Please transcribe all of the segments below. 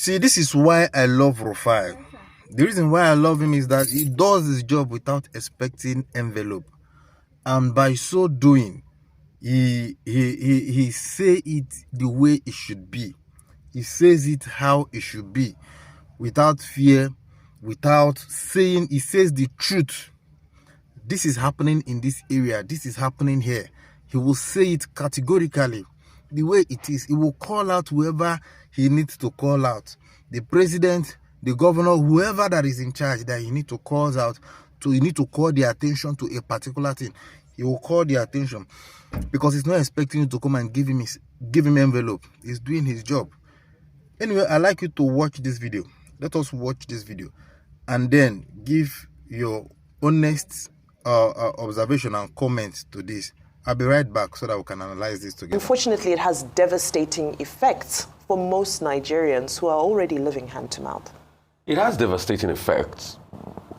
See, this is why I love Rufai. The reason why I love him is that he does his job without expecting envelope. And by so doing, he say it the way it should be. He says it how it should be, without fear, without saying, he says the truth. This is happening in this area. This is happening here. He will say it categorically, the way it is. He will call out whoever he needs to call out. The president, the governor, whoever that is in charge that he need to call out, he need to call their attention to a particular thing. He will call their attention because he's not expecting you to come and give him envelope. He's doing his job. Anyway, I'd like you to watch this video. Let us watch this video and then give your honest observation and comments to this. I'll be right back so that we can analyze this together. Unfortunately, it has devastating effects for most Nigerians who are already living hand to mouth. It has devastating effects.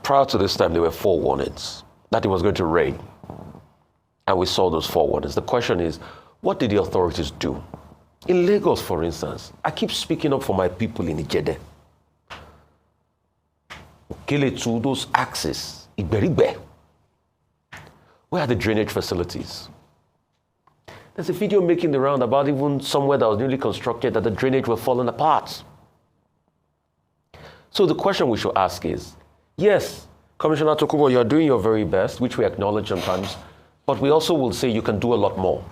Prior to this time, there were 4 warnings that it was going to rain. And we saw those 4 warnings. The question is, what did the authorities do? In Lagos, for instance, I keep speaking up for my people in Ijede. Okeletu, those axes, Iberibe. Where are the drainage facilities? There's a video making the round about even somewhere that was newly constructed that the drainage were falling apart. So the question we should ask is, yes, Commissioner Tokubo, you're doing your very best, which we acknowledge sometimes, but we also will say you can do a lot more.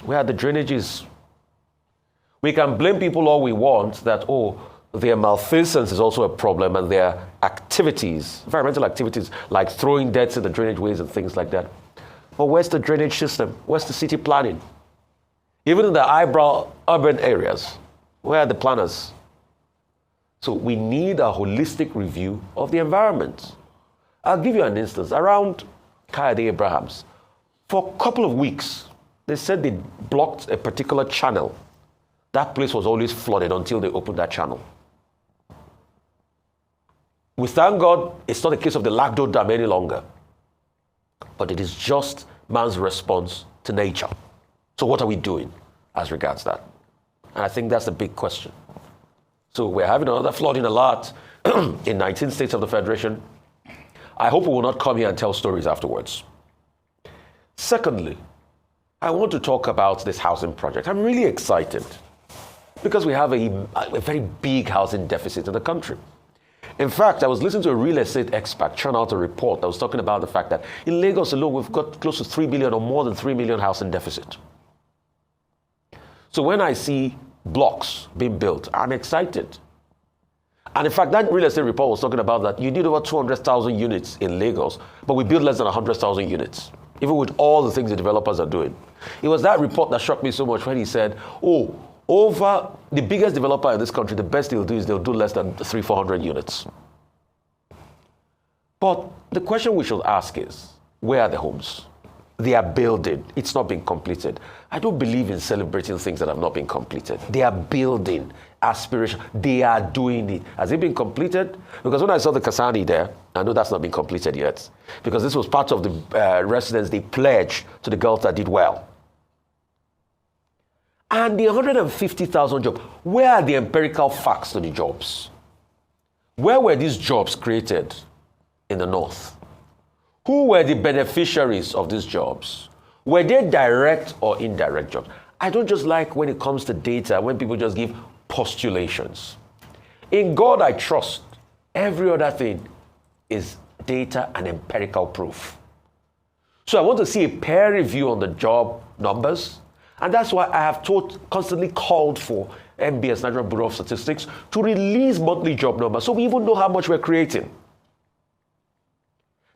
Where are the drainages? We can blame people all we want that, oh, their malfeasance is also a problem and their activities, environmental activities, like throwing dirt in the drainage ways and things like that. But where's the drainage system? Where's the city planning? Even in the eyebrow urban areas, where are the planners? So we need a holistic review of the environment. I'll give you an instance. Around Kayode Abrahams, for a couple of weeks, they said they blocked a particular channel. That place was always flooded until they opened that channel. We thank God it's not a case of the Lagdo Dam any longer. But it is just man's response to nature. So what are we doing as regards that? And I think that's the big question. So we're having another flooding alert in 19 states of the Federation. I hope we will not come here and tell stories afterwards. Secondly, I want to talk about this housing project. I'm really excited because we have a very big housing deficit in the country. In fact, I was listening to a real estate expert churn out a report that was talking about the fact that in Lagos alone, we've got close to 3 billion or more than 3 million housing deficit. So when I see blocks being built, I'm excited. And in fact, that real estate report was talking about that you need over 200,000 units in Lagos, but we build less than 100,000 units, even with all the things the developers are doing. It was that report that shocked me so much when he said, oh, over the biggest developer in this country, the best they'll do is they'll do less than 300-400 units. But the question we should ask is, where are the homes? They are building. It's not been completed. I don't believe in celebrating things that have not been completed. They are building aspiration. They are doing it. Has it been completed? Because when I saw the Kasani there, I know that's not been completed yet. Because this was part of the residents, they pledged to the girls that did well. And the 150,000 jobs, where are the empirical facts to the jobs? Where were these jobs created in the north? Who were the beneficiaries of these jobs? Were they direct or indirect jobs? I don't just like when it comes to data, when people just give postulations. In God I trust. Every other thing is data and empirical proof. So I want to see a peer review on the job numbers. And that's why I have constantly called for NBS, National Bureau of Statistics, to release monthly job numbers so we even know how much we're creating.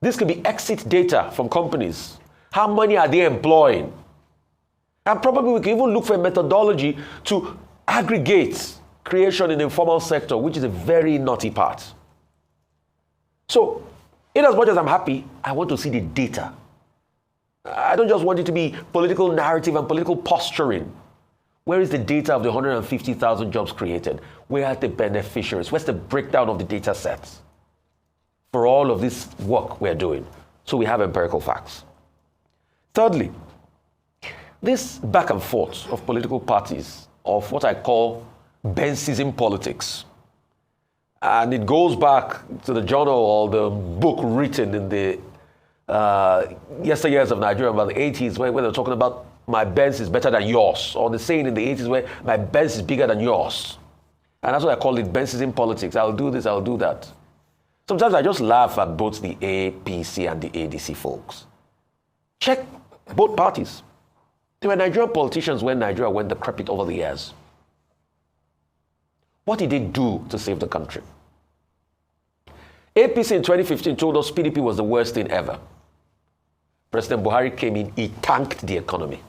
This could be exit data from companies. How many are they employing? And probably we can even look for a methodology to aggregate creation in the informal sector, which is a very naughty part. So, in as much as I'm happy, I want to see the data. I don't just want it to be political narrative and political posturing. Where is the data of the 150,000 jobs created? Where are the beneficiaries? Where's the breakdown of the data sets for all of this work we're doing? So we have empirical facts. Thirdly, this back and forth of political parties, of what I call Benzism politics. And it goes back to the journal or the book written in the yesteryears of Nigeria, about the 80s, where they're talking about my Benz is better than yours, or the saying in the 80s where my Benz is bigger than yours. And that's why I call it Benzism politics. I'll do this, I'll do that. Sometimes I just laugh at both the APC and the ADC folks. Check both parties. They were Nigerian politicians when Nigeria went decrepit over the years. What did they do to save the country? APC in 2015 told us PDP was the worst thing ever. President Buhari came in, he tanked the economy.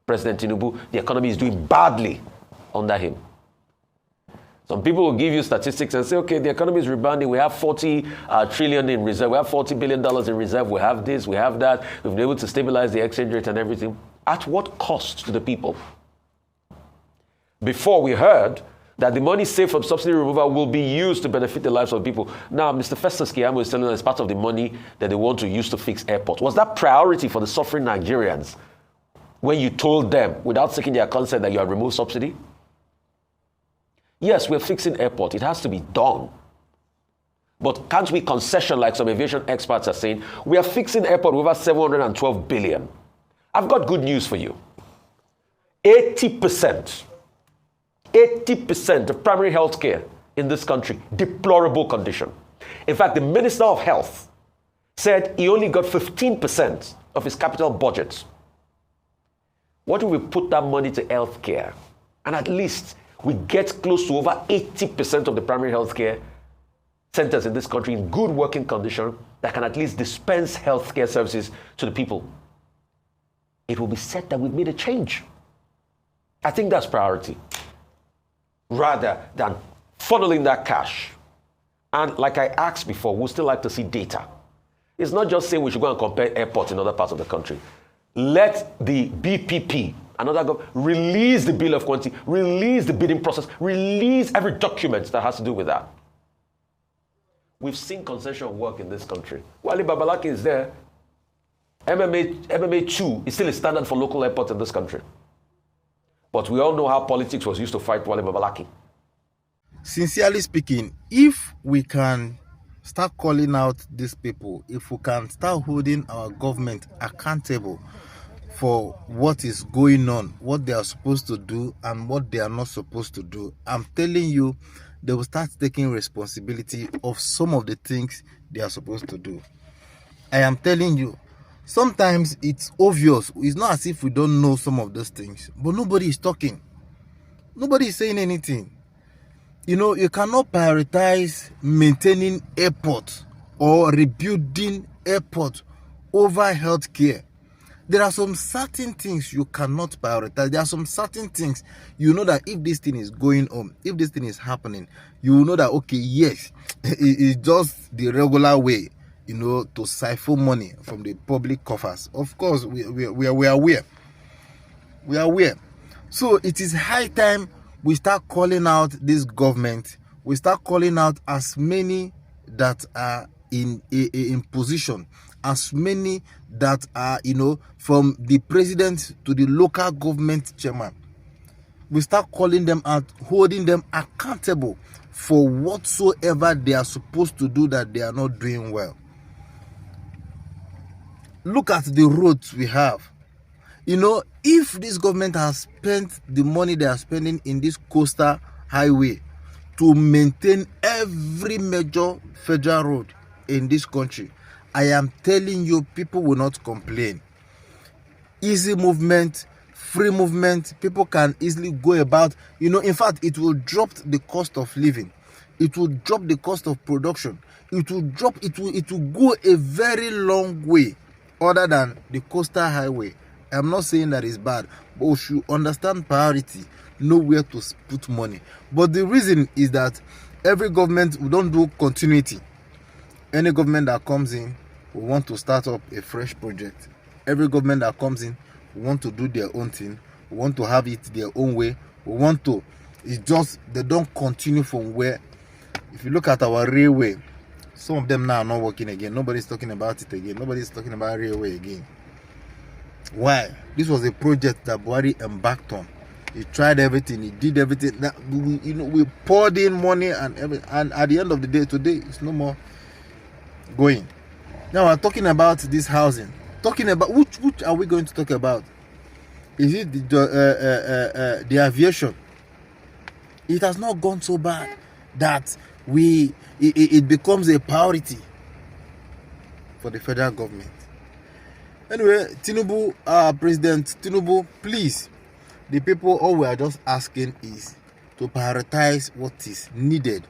President Tinubu, the economy is doing badly under him. Some people will give you statistics and say, okay, the economy is rebounding. We have 40 trillion in reserve. We have $40 billion in reserve. We have this, we have that. We've been able to stabilize the exchange rate and everything. At what cost to the people? Before we heard that the money saved from subsidy removal will be used to benefit the lives of people. Now, Mr. Festus Keyamo is telling us it's part of the money that they want to use to fix airports. Was that priority for the suffering Nigerians when you told them, without seeking their consent, that you have removed subsidy? Yes, we're fixing airport. It has to be done. But can't we concession, like some aviation experts are saying, we are fixing airport with over 712 billion. I've got good news for you. 80% of primary health care in this country, deplorable condition. In fact, the Minister of Health said he only got 15% of his capital budget. What if we put that money to health care? And at least we get close to over 80% of the primary health care centers in this country in good working condition that can at least dispense health care services to the people. It will be said that we've made a change. I think that's priority, rather than funneling that cash. And like I asked before, we'll still like to see data. It's not just saying we should go and compare airports in other parts of the country. Let the BPP, another government, release the bill of quantity, release the bidding process, release every document that has to do with that. We've seen concession work in this country. Wale Babalaki is there. MMA 2 is still a standard for local airports in this country. But we all know how politics was used to fight Wale Babalaki. Sincerely speaking, if we can start calling out these people, if we can start holding our government accountable for what is going on, what they are supposed to do and what they are not supposed to do, I'm telling you, they will start taking responsibility of some of the things they are supposed to do. I am telling you, sometimes it's obvious. It's not as if we don't know some of those things, but nobody is talking. Nobody is saying anything. You know, you cannot prioritize maintaining airport or rebuilding airport over healthcare. There are some certain things you cannot prioritize. There are some certain things you know that if this thing is going on, if this thing is happening, you will know that, okay, yes, it's just the regular way, you know, to siphon money from the public coffers. Of course, we are aware. We are aware. So it is high time we start calling out this government. We start calling out as many that are in position, as many that are, you know, from the president to the local government chairman. We start calling them out, holding them accountable for whatsoever they are supposed to do that they are not doing well. Look at the roads we have. You know, if this government has spent the money they are spending in this coastal highway to maintain every major federal road in this country, I am telling you, people will not complain. Easy movement, free movement, people can easily go about. You know, in fact, it will drop the cost of living. It will drop the cost of production. It will go a very long way other than the coastal highway. I'm not saying that it's bad, but we should understand priority, know where to put money. But the reason is that every government, we don't do continuity. Any government that comes in, we want to start up a fresh project. Every government that comes in, we want to do their own thing. We want to have it their own way. It's just, they don't continue from where. If you look at our railway, some of them now are not working again. Nobody's talking about it again. Nobody's talking about railway again. Why? This was a project that Buhari embarked on. He tried everything. He did everything. That we poured in money and everything. And at the end of the day, today it's no more going. Now we're talking about this housing. Talking about which are we going to talk about? Is it the aviation? It has not gone so bad that it becomes a priority for the federal government. Anyway, Tinubu, President Tinubu, please, the people, all we are just asking is to prioritize what is needed,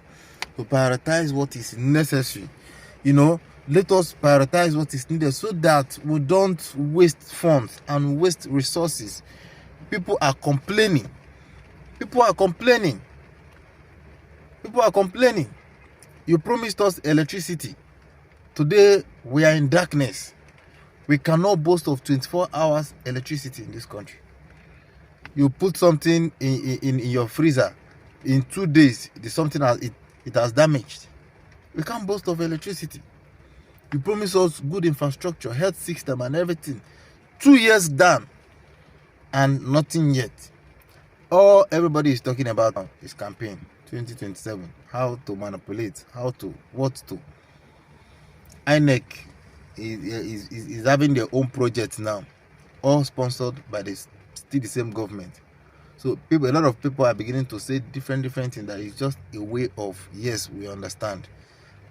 to prioritize what is necessary. Let us prioritize what is needed so that we don't waste funds and waste resources. People are complaining. People are complaining. People are complaining. You promised us electricity. Today, we are in darkness. We cannot boast of 24 hours electricity in this country. You put something in your freezer. In 2 days, it has damaged. We can't boast of electricity. You promised us good infrastructure, health system and everything. 2 years done and nothing yet. All everybody is talking about now is campaign 2027. How to manipulate, what to. INEC is having their own projects now, all sponsored by still the same government. So a lot of people are beginning to say different things that is just a way of, yes, we understand.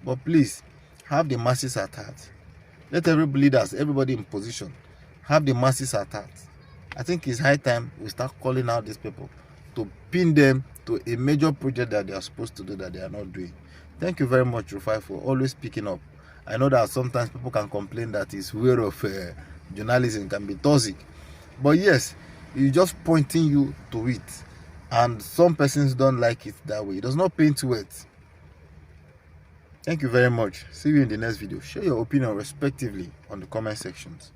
But please, have the masses at heart. Let everybody in position, have the masses at heart. I think it's high time we start calling out these people to pin them to a major project that they are supposed to do that they are not doing. Thank you very much, Rufai, for always speaking up. I know that sometimes people can complain that his way of journalism can be toxic. But yes, he's just pointing you to it. And some persons don't like it that way. It does not paint words. Thank you very much. See you in the next video. Share your opinion respectively on the comment sections.